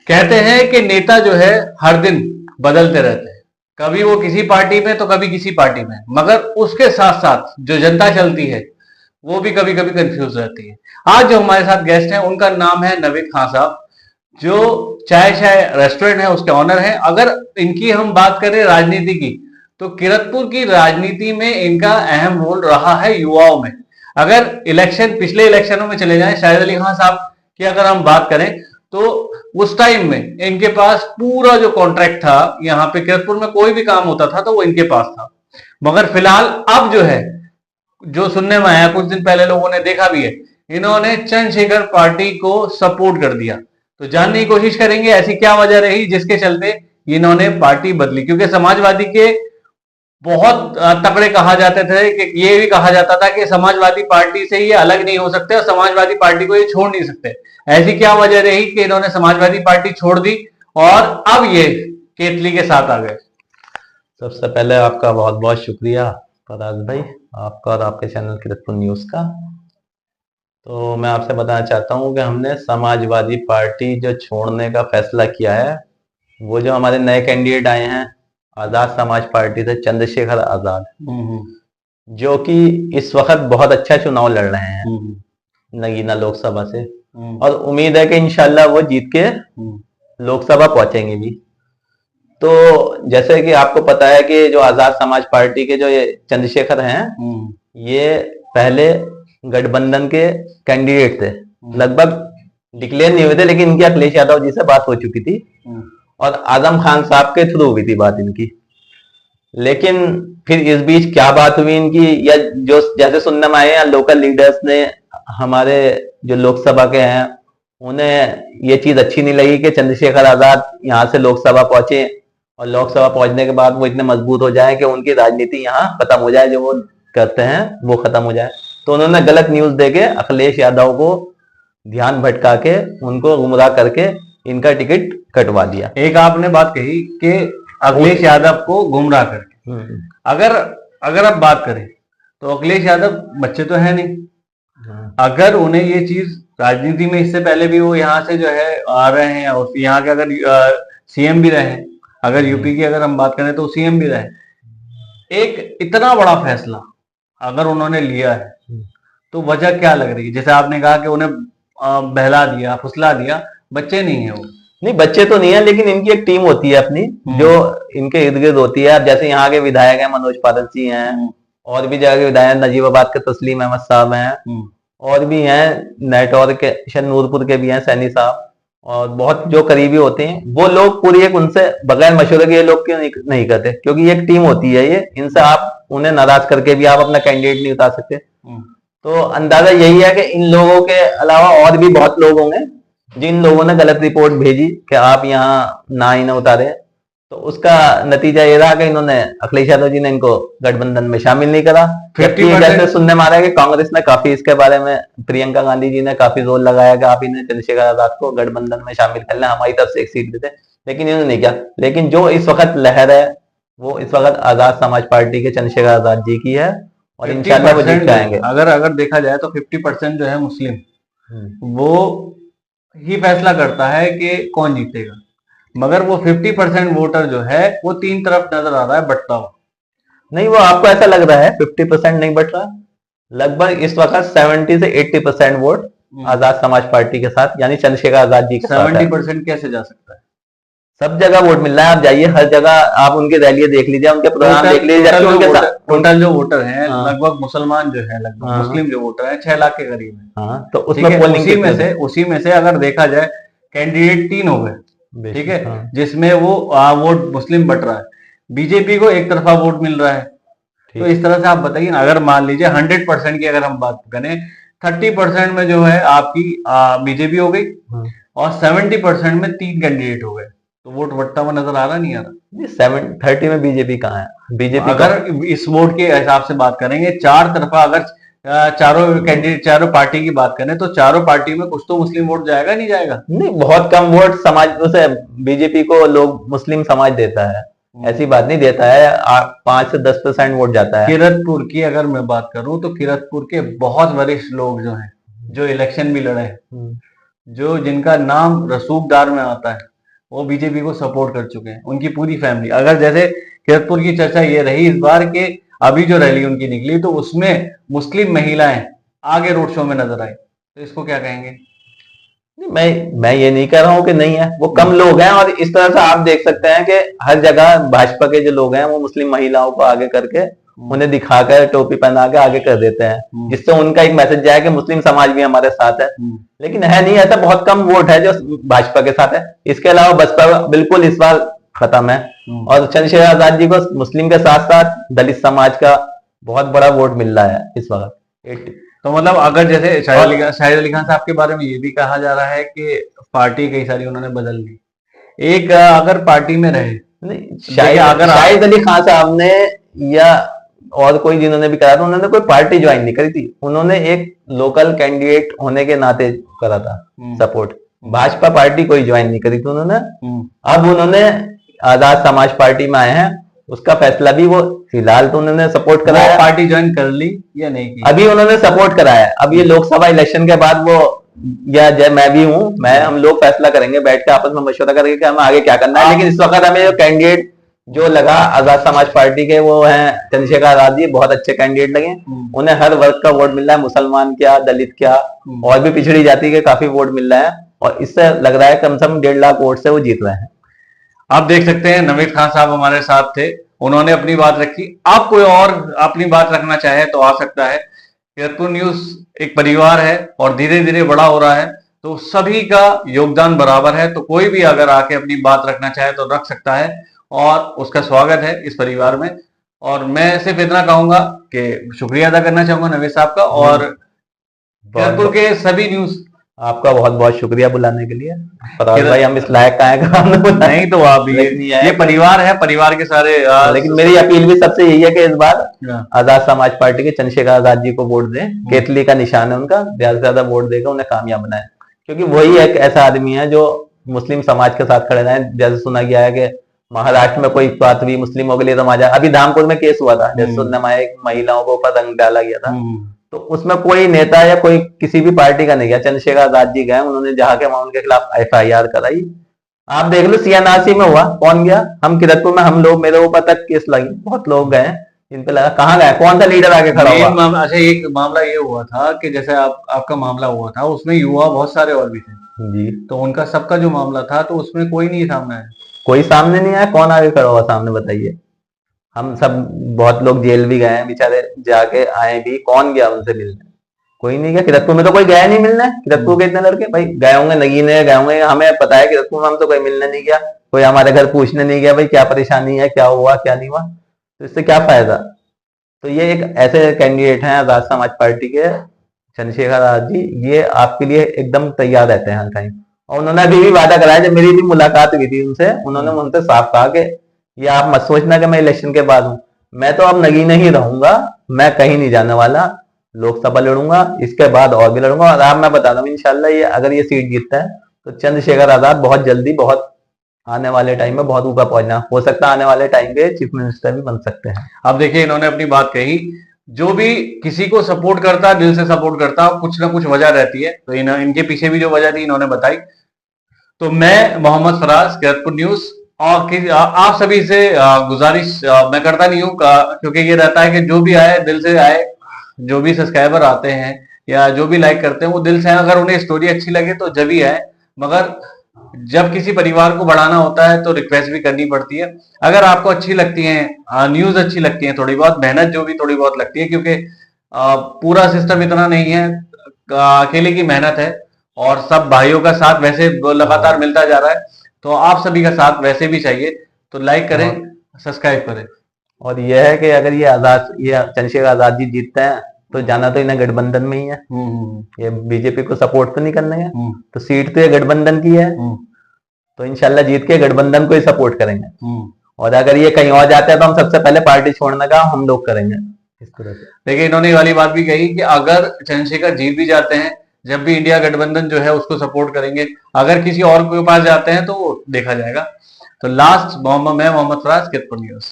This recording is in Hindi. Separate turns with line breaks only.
कहते हैं कि नेता जो है हर दिन बदलते रहते हैं, कभी वो किसी पार्टी में तो कभी किसी पार्टी में, मगर उसके साथ साथ जो जनता चलती है वो भी कभी कभी कंफ्यूज रहती है। आज जो हमारे साथ गेस्ट हैं उनका नाम है नवीद खान साहब, जो चाय चाय रेस्टोरेंट है उसके ऑनर हैं। अगर इनकी हम बात करें राजनीति की, तो किरतपुर की राजनीति में इनका अहम रोल रहा है युवाओं में। अगर इलेक्शन पिछले इलेक्शनों में चले जाएं, शाहिद अली खान साहब की अगर हम बात करें, तो उस टाइम में इनके पास पूरा जो कॉन्ट्रैक्ट था, यहाँ पे किरतपुर में कोई भी काम होता था तो वो इनके पास था। मगर फिलहाल अब जो है, जो सुनने में आया, कुछ दिन पहले लोगों ने देखा भी है, इन्होंने चंद्रशेखर पार्टी को सपोर्ट कर दिया। तो जानने की कोशिश करेंगे ऐसी क्या वजह रही जिसके चलते इन्होंने पार्टी बदली। क्योंकि समाजवादी के बहुत तगड़े कहा जाते थे कि ये भी कहा जाता था कि समाजवादी पार्टी से ये अलग नहीं हो सकते और समाजवादी पार्टी को ये छोड़ नहीं सकते। ऐसी क्या वजह रही कि इन्होंने समाजवादी पार्टी छोड़ दी और अब ये केतली के साथ आ गए।
सबसे पहले आपका बहुत बहुत शुक्रिया फराज भाई, आपका और आपके चैनल किरतपुर न्यूज का। तो मैं आपसे बताना चाहता हूँ कि हमने समाजवादी पार्टी जो छोड़ने का फैसला किया है, वो जो हमारे नए कैंडिडेट आए हैं आजाद समाज पार्टी से चंद्रशेखर आजाद, जो कि इस वक्त बहुत अच्छा चुनाव लड़ रहे हैं नगीना लोकसभा से, और उम्मीद है कि इंशाल्लाह वो जीत के लोकसभा पहुंचेंगे भी। तो जैसे कि आपको पता है कि जो आजाद समाज पार्टी के जो ये चंद्रशेखर हैं, ये पहले गठबंधन के कैंडिडेट थे, लगभग डिक्लेयर नहीं हुए थे, लेकिन इनकी अखिलेश यादव जी से बात हो चुकी थी और आजम खान साहब के थ्रू हुई थी बात इनकी। लेकिन फिर इस बीच क्या बात हुई इनकी, या जो जैसे सुनने में आए, लोकल लीडर्स ने, हमारे जो लोकसभा के हैं, उन्हें ये चीज अच्छी नहीं लगी कि चंद्रशेखर आजाद यहाँ से लोकसभा पहुंचे और लोकसभा पहुंचने के बाद वो इतने मजबूत हो जाए कि उनकी राजनीति यहाँ खत्म हो जाए, जो वो करते हैं वो खत्म हो जाए। तो उन्होंने गलत न्यूज देके अखिलेश यादव को ध्यान भटका के, उनको गुमराह करके इनका टिकट कटवा दिया।
एक आपने बात कही कि अखिलेश यादव को गुमराह करके, अगर आप बात करें तो अखिलेश यादव बच्चे तो है नहीं। अगर उन्हें ये चीज राजनीति में, इससे पहले भी वो यहाँ से जो है आ रहे हैं और यहाँ के अगर सीएम भी रहे, अगर यूपी की अगर हम बात करें तो सीएम भी रहे, एक इतना बड़ा फैसला अगर उन्होंने लिया है तो वजह क्या लग रही है? जैसे आपने कहा कि उन्हें बहला दिया, फुसला दिया, बच्चे नहीं है वो।
नहीं, बच्चे तो नहीं है, लेकिन इनकी एक टीम होती है अपनी, जो इनके इर्द गिर्द होती है। जैसे यहाँ के विधायक हैं मनोज पारस जी हैं, और भी जगह के विधायक नजीबाबाद के तस्लीम अहमद साहब हैं, और भी हैं नेटौर के, नूरपुर के भी हैं सैनी साहब, और बहुत जो करीबी होते हैं वो लोग पूरी एक उनसे बगैर मशवरे के ये लोग क्यों नहीं करते, क्योंकि ये एक टीम होती है। ये इनसे आप उन्हें नाराज करके भी आप अपना कैंडिडेट नहीं उतार सकते। तो अंदाजा यही है कि इन लोगों के अलावा और भी बहुत लोग होंगे जिन लोगों ने गलत रिपोर्ट भेजी कि आप यहाँ ना ही ना उतारे। तो उसका नतीजा ये रहा कि इन्होंने, अखिलेश यादव जी ने इनको गठबंधन में शामिल नहीं करा। जैसे सुनने में आ रहा है कि कांग्रेस ने काफी इसके बारे में, प्रियंका गांधी जी ने काफी जोर लगाया कि आप इन्हें चंद्रशेखर आजाद को गठबंधन में शामिल कर लें, हमारी तरफ से एक सीट देते, लेकिन इन्होंने नहीं किया। लेकिन जो इस वक्त लहर है वो इस वक्त आजाद समाज पार्टी के चंद्रशेखर आजाद जी की है, और इंशाल्लाह वो जीत जाएंगे।
अगर देखा जाए तो 50% जो है मुस्लिम, वो ही फैसला करता है कि कौन जीतेगा। मगर वो 50% वोटर जो है वो तीन तरफ नजर आ रहा है बटता हुआ।
नहीं, वो आपको ऐसा लग रहा है 50% नहीं बट रहा, लगभग इस वक्त 70 से 80% वोट आजाद समाज पार्टी के साथ, यानी चंद्रशेखर आजाद जी के साथ।
70% कैसे जा सकता है?
सब जगह वोट मिल रहा है, आप जाइए हर जगह, आप उनकी रैली देख लीजिए, उनके प्रोग्राम देख लीजिए।
टोटल जो वोटर हैं, लगभग मुसलमान जो है, लगभग मुस्लिम जो वोटर है 6 लाख के करीब है।
तो उसमें
उसी में से अगर देखा जाए कैंडिडेट 3 हो गए, ठीक है, जिसमें वो वोट मुस्लिम बट रहा है, बीजेपी को एक तरफा वोट मिल रहा है। तो इस तरह से आप बताइए ना, अगर मान लीजिए 100% की अगर हम बात करें, 30% में जो है आपकी बीजेपी हो गई और 70% में 3 कैंडिडेट हो गए, तो वोट बढ़ता हुआ नजर आ रहा नहीं आ रहा?
30 में बीजेपी कहाँ है? बीजेपी
अगर इस वोट के हिसाब से बात करेंगे, 4 तरफा अगर चारों कैंडिडेट, चारों पार्टी की बात करें, तो चारों पार्टी में कुछ तो मुस्लिम वोट जाएगा, नहीं जाएगा?
नहीं, बहुत कम वोट समाज उसे बीजेपी को लोग मुस्लिम समाज देता है, ऐसी बात नहीं देता है। 5 से 10% वोट जाता है।
किरतपुर की अगर मैं बात करूं तो किरतपुर के बहुत वरिष्ठ लोग जो हैं, जो इलेक्शन भी लड़े, जो जिनका नाम रसूखदार में आता है, वो बीजेपी को सपोर्ट कर चुके हैं, उनकी पूरी फैमिली। अगर जैसे किरतपुर की चर्चा ये रही इस बार के, अभी जो रैली उनकी निकली तो उसमें मुस्लिम महिलाएं आगे रोड शो में नजर आई, तो इसको क्या कहेंगे?
मैं ये नहीं कह रहा हूँ कि नहीं है, वो कम लोग हैं, और इस तरह से आप देख सकते हैं कि हर जगह भाजपा के जो लोग हैं वो मुस्लिम महिलाओं को आगे करके उन्हें दिखाकर टोपी पहना के आगे कर देते हैं, जिससे उनका एक मैसेज जाए कि मुस्लिम समाज भी हमारे साथ है। लेकिन है नहीं ऐसा, बहुत कम वोट है जो भाजपा के साथ है। इसके अलावा बसपा बिल्कुल इस बार खत्म है, और चंद्रशेखर आजाद जी को मुस्लिम के साथ साथ दलित समाज का बहुत बड़ा वोट मिल रहा है इस वक्त।
तो मतलब अगर जैसे शाहिद अली खान साहब के बारे में ये भी कहा जा रहा है कि पार्टी कई सारी उन्होंने बदल दी, एक अगर पार्टी में रहे,
शाहिद अली खान साहब ने या और कोई जिन्होंने भी करा था, उन्होंने कोई पार्टी ज्वाइन नहीं करी थी, उन्होंने एक लोकल कैंडिडेट होने के नाते करा था सपोर्ट। भाजपा पार्टी कोई ज्वाइन नहीं करी थी उन्होंने। अब उन्होंने आजाद समाज पार्टी में आए हैं, उसका फैसला भी वो फिलहाल तो उन्होंने सपोर्ट कराया।
पार्टी ज्वाइन कर ली या नहीं की?
अभी उन्होंने सपोर्ट कराया। अब ये लोकसभा इलेक्शन के बाद वो, या जय मैं भी हूँ, हम लोग फैसला करेंगे बैठ के आपस में मशवरा करके कि हमें आगे क्या करना है। लेकिन इस वक्त हमें जो कैंडिडेट जो लगा आजाद समाज पार्टी के, वो हैं चंद्रशेखर आजाद जी, बहुत अच्छे कैंडिडेट लगे। उन्हें हर वर्ग का वोट मिल रहा है, मुसलमान क्या, दलित क्या, और भी पिछड़ी जाति के काफी वोट मिल रहा है, और इससे लग रहा है कम से कम 1.5 लाख वोट से वो जीत रहे हैं।
आप देख सकते हैं नवीद खान साहब हमारे साथ थे, उन्होंने अपनी बात रखी। आप कोई और अपनी बात रखना चाहे तो आ सकता है। किरतपुर न्यूज एक परिवार है और धीरे धीरे बड़ा हो रहा है, तो सभी का योगदान बराबर है। तो कोई भी अगर आके अपनी बात रखना चाहे तो रख सकता है, और उसका स्वागत है इस परिवार में। और मैं सिर्फ इतना कहूंगा कि शुक्रिया अदा करना चाहूंगा नवीद साहब का, और किरतपुर के सभी न्यूज,
आपका बहुत बहुत शुक्रिया बुलाने के लिए। भाई हम इस लायक का है
नहीं तो आप भी, ये परिवार है, परिवार के सारे।
लेकिन मेरी अपील भी सबसे यही है कि इस बार आजाद समाज पार्टी के चंद्रशेखर आजाद जी को वोट दें। केतली का निशान है उनका, ज्यादा से ज्यादा वोट देकर उन्हें कामयाब बनाए, क्योंकि वही एक ऐसा आदमी है जो मुस्लिम समाज के साथ खड़े रहे। जैसे सुना गया है कि महाराष्ट्र में कोई बात हुई मुस्लिमों के लिए तो मजा, अभी धामपुर में केस हुआ था, जैसे सुनने में एक महिलाओं को ऊपर रंग डाला गया था, तो उसमें कोई नेता या कोई किसी भी पार्टी का नहीं गया, चंद्रशेखर आजाद जी गए, उन्होंने जहाँ के वहां उनके खिलाफ FIR कराई। आप देख लो CNRC में हुआ, कौन गया? हम किरतपुर में, हम लोग, मेरे ऊपर तक केस लगी, बहुत लोग गए, इन पे लगा, कहाँ गए? कौन सा लीडर आगे खड़ा हुआ?
अच्छा, एक मामला ये हुआ था कि जैसे आपका मामला हुआ था, उसमें युवा बहुत सारे और भी थे
जी,
तो उनका सबका जो मामला था तो उसमें कोई नहीं सामने आया।
कोई सामने नहीं आया, कौन आगे खड़ा हुआ सामने बताइए? हम सब, बहुत लोग जेल भी गए हैं बेचारे, जाके आए भी, कौन गया उनसे मिलने? कोई नहीं गया। किरतपुर में तो कोई गया नहीं मिलने। किरतपुर के इतने लड़के भाई गए होंगे, नगीने गए होंगे, हमें पता है किरतपुर में हम तो कोई मिलने नहीं गया, कोई हमारे घर पूछने नहीं गया भाई क्या परेशानी है, क्या हुआ क्या नहीं हुआ, तो इससे क्या फायदा? तो ये एक ऐसे कैंडिडेट हैं आजाद समाज पार्टी के चंद्रशेखर आजाद जी, ये आपके लिए एकदम तैयार रहते हैं हर टाइम। और उन्होंने अभी भी वादा कराया, जब मेरी भी मुलाकात हुई थी उनसे, उन्होंने मुझसे साफ कहा कि ये आप मत सोचना कि मैं इलेक्शन के बाद हूं, मैं तो अब नगीने ही रहूंगा, मैं कहीं नहीं जाने वाला, लोकसभा लड़ूंगा, इसके बाद और भी लड़ूंगा। और आप, मैं बता रहा हूँ इंशाल्लाह ये अगर ये सीट जीतता है तो चंद्रशेखर आजाद बहुत जल्दी, बहुत आने वाले टाइम में बहुत ऊपर पहुंचना, हो सकता है आने वाले टाइम के चीफ मिनिस्टर भी बन सकते हैं।
अब देखिए इन्होंने अपनी बात कही, जो भी किसी को सपोर्ट करता, दिल से सपोर्ट करता, कुछ ना कुछ वजह रहती है, तो इनके पीछे भी जो वजह थी इन्होंने बताई। तो मैं मोहम्मद फराज, किरतपुर न्यूज, और आप सभी से गुजारिश मैं करता नहीं हूँ, क्योंकि ये रहता है कि जो भी आए दिल से आए, जो भी सब्सक्राइबर आते हैं या जो भी लाइक करते हैं वो दिल से, अगर उन्हें स्टोरी अच्छी लगे तो जब ही आए, मगर जब किसी परिवार को बढ़ाना होता है तो रिक्वेस्ट भी करनी पड़ती है। अगर आपको अच्छी लगती है न्यूज, अच्छी लगती है, थोड़ी बहुत मेहनत जो भी थोड़ी बहुत लगती है, क्योंकि पूरा सिस्टम इतना नहीं है, अकेले की मेहनत है, और सब भाइयों का साथ वैसे लगातार मिलता जा रहा है, तो आप सभी का साथ वैसे भी चाहिए, तो लाइक करें, सब्सक्राइब करें।
और यह है कि अगर ये चंद्रशेखर आजाद जी जीतते हैं तो जाना तो इन्हें गठबंधन में ही है, ये बीजेपी को सपोर्ट तो नहीं करना है, तो सीट तो ये गठबंधन की है, तो इंशाल्लाह जीत के गठबंधन को ही सपोर्ट करेंगे। और अगर ये कहीं और जाते हैं तो हम सबसे पहले पार्टी छोड़ने का हम लोग करेंगे इस तरह से।
देखिए इन्होंने ये वाली बात भी कही कि अगर चंद्रशेखर जीत भी जाते हैं, जब भी इंडिया गठबंधन जो है उसको सपोर्ट करेंगे, अगर किसी और के पास जाते हैं तो देखा जाएगा। तो लास्ट मैं मोहम्मद फराज, किरतपुर न्यूज।